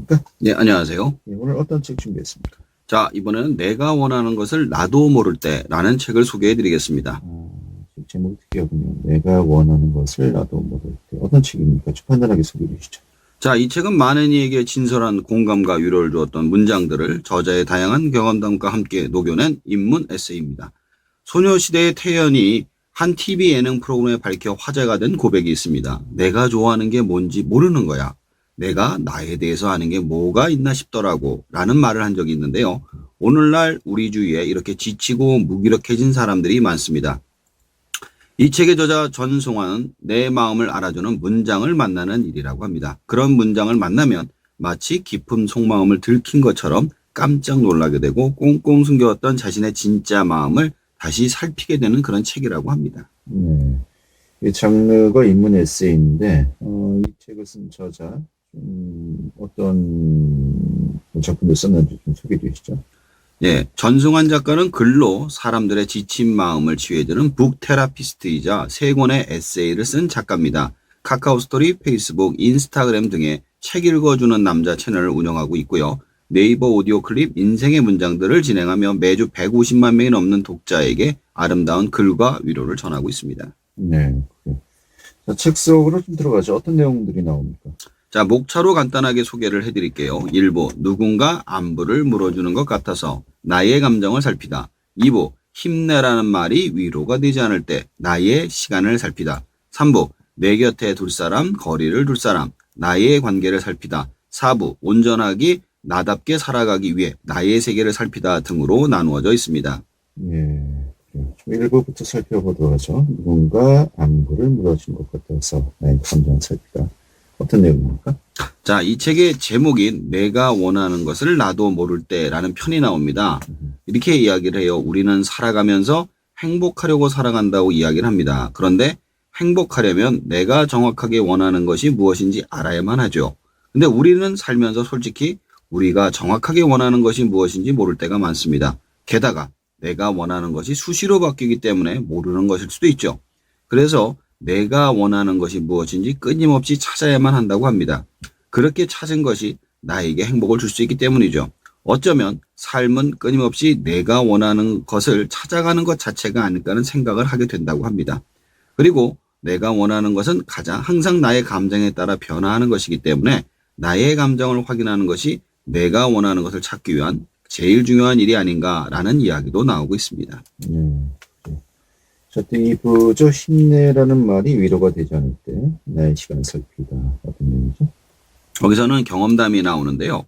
안녕하십니까? 네, 안녕하세요. 예, 오늘 어떤 책 준비했습니까? 자, 이번에는 내가 원하는 것을 나도 모를 때라는 책을 소개해 드리겠습니다. 책 제목이 특이하군요. 내가 원하는 것을 나도 모를 때. 어떤 책입니까? 간단하게 소개해 주시죠. 자, 이 책은 많은 이에게 진솔한 공감과 위로를 주었던 문장들을 저자의 다양한 경험담과 함께 녹여낸 인문 에세이입니다. 소녀시대의 태연이 한 TV 예능 프로그램에 밝혀 화제가 된 고백이 있습니다. 내가 좋아하는 게 뭔지 모르는 거야. 내가 나에 대해서 아는 게 뭐가 있나 싶더라고 라는 말을 한 적이 있는데요. 오늘날 우리 주위에 이렇게 지치고 무기력해진 사람들이 많습니다. 이 책의 저자 전송환은 내 마음을 알아주는 문장을 만나는 일이라고 합니다. 그런 문장을 만나면 마치 깊은 속마음을 들킨 것처럼 깜짝 놀라게 되고 꽁꽁 숨겨왔던 자신의 진짜 마음을 다시 살피게 되는 그런 책이라고 합니다. 네. 이 장르가 인문 에세이인데, 이 책을 쓴 저자, 어떤 작품을 썼는지 좀 소개해 주시죠. 예, 전승환 작가는 글로 사람들의 지친 마음을 치유해주는 북 테라피스트이자 세 권의 에세이를 쓴 작가입니다. 카카오스토리, 페이스북, 인스타그램 등의 책 읽어주는 남자 채널을 운영하고 있고요. 네이버 오디오 클립 인생의 문장들을 진행하며 매주 150만 명이 넘는 독자에게 아름다운 글과 위로를 전하고 있습니다. 네. 자, 책 속으로 좀 들어가죠. 어떤 내용들이 나옵니까? 자, 목차로 간단하게 소개를 해드릴게요. 1부, 누군가 안부를 물어주는 것 같아서 나의 감정을 살피다. 2부, 힘내라는 말이 위로가 되지 않을 때 나의 시간을 살피다. 3부, 내 곁에 둘 사람, 거리를 둘 사람, 나의 관계를 살피다. 4부, 온전하게 나답게 살아가기 위해 나의 세계를 살피다 등으로 나누어져 있습니다. 예. 좀 1부부터 살펴보도록 하죠. 누군가 안부를 물어준 것 같아서 나의 감정을 살피다. 어떤 내용입니까? 자, 이 책의 제목인 내가 원하는 것을 나도 모를 때라는 편이 나옵니다. 이렇게 이야기를 해요. 우리는 살아가면서 행복하려고 살아간다고 이야기를 합니다. 그런데 행복하려면 내가 정확하게 원하는 것이 무엇인지 알아야만 하죠. 근데 우리는 살면서 솔직히 우리가 정확하게 원하는 것이 무엇인지 모를 때가 많습니다. 게다가 내가 원하는 것이 수시로 바뀌기 때문에 모르는 것일 수도 있죠. 그래서 내가 원하는 것이 무엇인지 끊임없이 찾아야만 한다고 합니다. 그렇게 찾은 것이 나에게 행복을 줄 수 있기 때문이죠. 어쩌면 삶은 끊임없이 내가 원하는 것을 찾아가는 것 자체가 아닐까 하는 생각을 하게 된다고 합니다. 그리고 내가 원하는 것은 항상 나의 감정에 따라 변화하는 것이기 때문에 나의 감정을 확인하는 것이 내가 원하는 것을 찾기 위한 제일 중요한 일이 아닌가라는 이야기도 나오고 있습니다. 자, 2부죠. 힘내라는 말이 위로가 되지 않을 때 나의 시간을 살피다. 어떤 내용이죠? 여기서는 경험담이 나오는데요.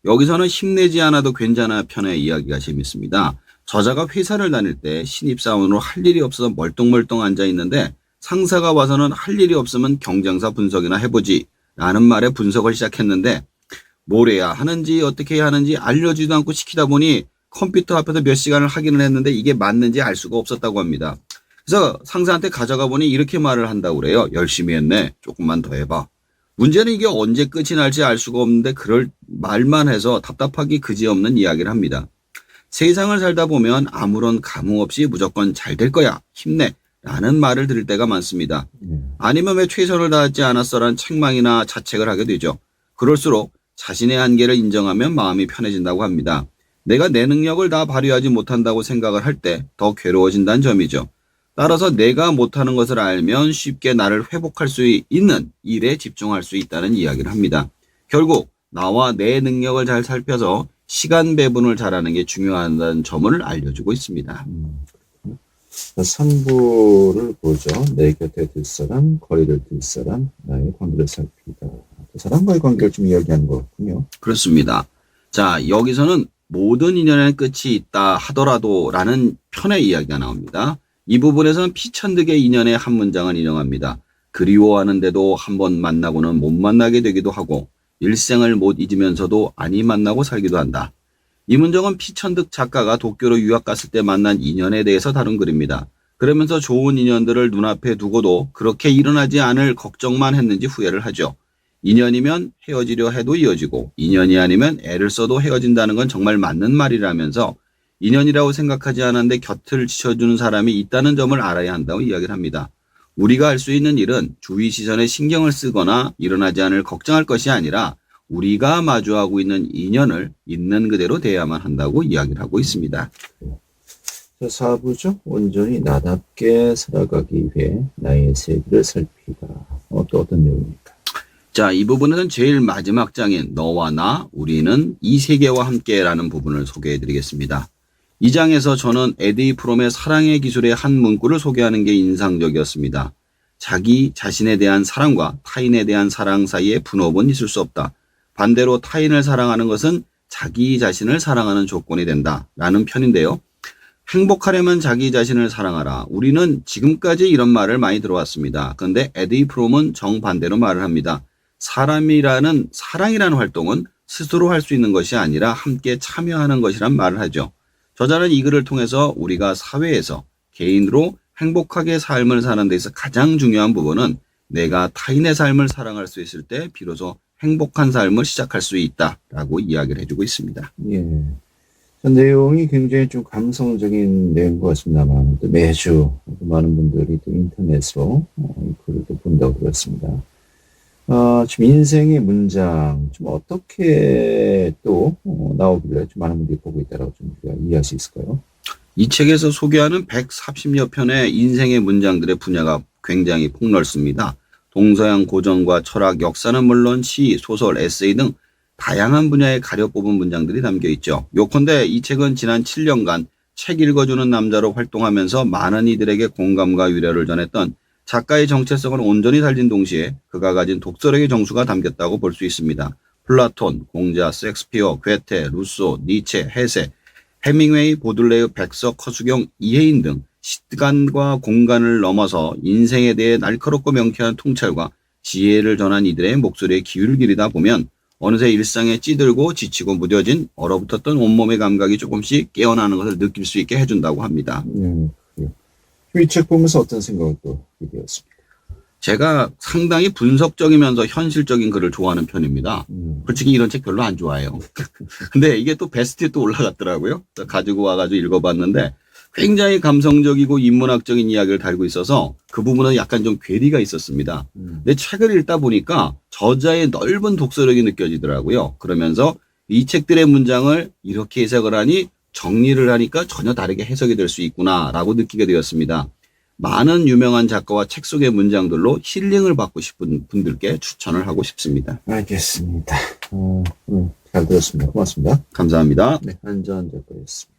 여기서는 힘내지 않아도 괜찮아 편의 이야기가 재밌습니다. 저자가 회사를 다닐 때 신입사원으로 할 일이 없어서 멀뚱멀뚱 앉아 있는데 상사가 와서는 할 일이 없으면 경쟁사 분석이나 해보지 라는 말에 분석을 시작했는데 뭘 해야 하는지 어떻게 해야 하는지 알려주지도 않고 시키다 보니 컴퓨터 앞에서 몇 시간을 확인을 했는데 이게 맞는지 알 수가 없었다고 합니다. 그래서 상사한테 가져가 보니 이렇게 말을 한다고 그래요. 열심히 했네. 조금만 더 해봐. 문제는 이게 언제 끝이 날지 알 수가 없는데 그럴 말만 해서 답답하기 그지없는 이야기를 합니다. 세상을 살다 보면 아무런 감흥 없이 무조건 잘 될 거야. 힘내. 라는 말을 들을 때가 많습니다. 아니면 왜 최선을 다하지 않았어라는 책망이나 자책을 하게 되죠. 그럴수록 자신의 한계를 인정하면 마음이 편해진다고 합니다. 내가 내 능력을 다 발휘하지 못한다고 생각을 할 때 더 괴로워진다는 점이죠. 따라서 내가 못하는 것을 알면 쉽게 나를 회복할 수 있는 일에 집중할 수 있다는 이야기를 합니다. 결국 나와 내 능력을 잘 살펴서 시간 배분을 잘하는 게 중요하다는 점을 알려주고 있습니다. 3부를 보죠. 내 곁에 둘 사람, 거리를 둘 사람, 나의 관계를 살피다. 그 사람과의 관계를 좀 이야기하는 것 같군요. 그렇습니다. 자, 여기서는 모든 인연에는 끝이 있다 하더라도 라는 편의 이야기가 나옵니다. 이 부분에서는 피천득의 인연의 한 문장을 인용합니다. 그리워하는데도 한번 만나고는 못 만나게 되기도 하고 일생을 못 잊으면서도 아니 만나고 살기도 한다. 이 문장은 피천득 작가가 도쿄로 유학 갔을 때 만난 인연에 대해서 다룬 글입니다. 그러면서 좋은 인연들을 눈앞에 두고도 그렇게 일어나지 않을 걱정만 했는지 후회를 하죠. 인연이면 헤어지려 해도 이어지고 인연이 아니면 애를 써도 헤어진다는 건 정말 맞는 말이라면서 인연이라고 생각하지 않았는데 곁을 지켜주는 사람이 있다는 점을 알아야 한다고 이야기를 합니다. 우리가 할 수 있는 일은 주위 시선에 신경을 쓰거나 일어나지 않을 걱정할 것이 아니라 우리가 마주하고 있는 인연을 있는 그대로 대해야만 한다고 이야기를 하고 있습니다. 자, 4부죠. 온전히 나답게 살아가기 위해 나의 세계를 살피다. 또 어떤 내용입니까? 자, 이 부분은 제일 마지막 장인 너와 나, 우리는 이 세계와 함께라는 부분을 소개해 드리겠습니다. 이 장에서 저는 에디 프롬의 사랑의 기술의 한 문구를 소개하는 게 인상적이었습니다. 자기 자신에 대한 사랑과 타인에 대한 사랑 사이에 분업은 있을 수 없다. 반대로 타인을 사랑하는 것은 자기 자신을 사랑하는 조건이 된다. 라는 편인데요. 행복하려면 자기 자신을 사랑하라. 우리는 지금까지 이런 말을 많이 들어왔습니다. 그런데 에디 프롬은 정반대로 말을 합니다. 사람이라는 사랑이라는 활동은 스스로 할 수 있는 것이 아니라 함께 참여하는 것이란 말을 하죠. 저자는 이 글을 통해서 우리가 사회에서 개인으로 행복하게 삶을 사는 데서 가장 중요한 부분은 내가 타인의 삶을 사랑할 수 있을 때 비로소 행복한 삶을 시작할 수 있다라고 이야기를 해주고 있습니다. 예. 내용이 굉장히 좀 감성적인 내용인 것 같습니다만, 또 매주 많은 분들이 또 인터넷으로 이 글을 또 본다고 들었습니다. 지금 인생의 문장, 좀 어떻게 또 나오길래 좀 많은 분들이 보고 있다라고 좀 우리가 이해할 수 있을까요? 이 책에서 소개하는 140여 편의 인생의 문장들의 분야가 굉장히 폭넓습니다. 동서양 고전과 철학, 역사는 물론 시, 소설, 에세이 등 다양한 분야에 가려 뽑은 문장들이 담겨 있죠. 요컨대 이 책은 지난 7년간 책 읽어주는 남자로 활동하면서 많은 이들에게 공감과 위로를 전했던 작가의 정체성을 온전히 살린 동시에 그가 가진 독서력의 정수가 담겼다고 볼 수 있습니다. 플라톤, 공자, 섹스피어, 괴테, 루소, 니체, 헤세, 해밍웨이, 보들레의 백석, 허수경, 이혜인 등 시간과 공간을 넘어서 인생에 대해 날카롭고 명쾌한 통찰과 지혜를 전한 이들의 목소리에 귀를 기리다 보면 어느새 일상에 찌들고 지치고 무뎌진 얼어붙었던 온몸의 감각이 조금씩 깨어나는 것을 느낄 수 있게 해준다고 합니다. 이 책 보면서 어떤 생각을 또 하게 되었습니까? 제가 상당히 분석적이면서 현실적인 글을 좋아하는 편입니다. 솔직히 이런 책 별로 안 좋아해요. 근데 이게 또 베스트에 또 올라갔더라고요. 가지고 와가지고 읽어봤는데 굉장히 감성적이고 인문학적인 이야기를 달고 있어서 그 부분은 약간 좀 괴리가 있었습니다. 근데 책을 읽다 보니까 저자의 넓은 독서력이 느껴지더라고요. 그러면서 이 책들의 문장을 이렇게 해석을 하니 정리를 하니까 전혀 다르게 해석이 될 수 있구나라고 느끼게 되었습니다. 많은 유명한 작가와 책 속의 문장들로 힐링을 받고 싶은 분들께 추천을 하고 싶습니다. 알겠습니다. 잘 들었습니다. 고맙습니다. 감사합니다. 네, 안전 작가였습니다.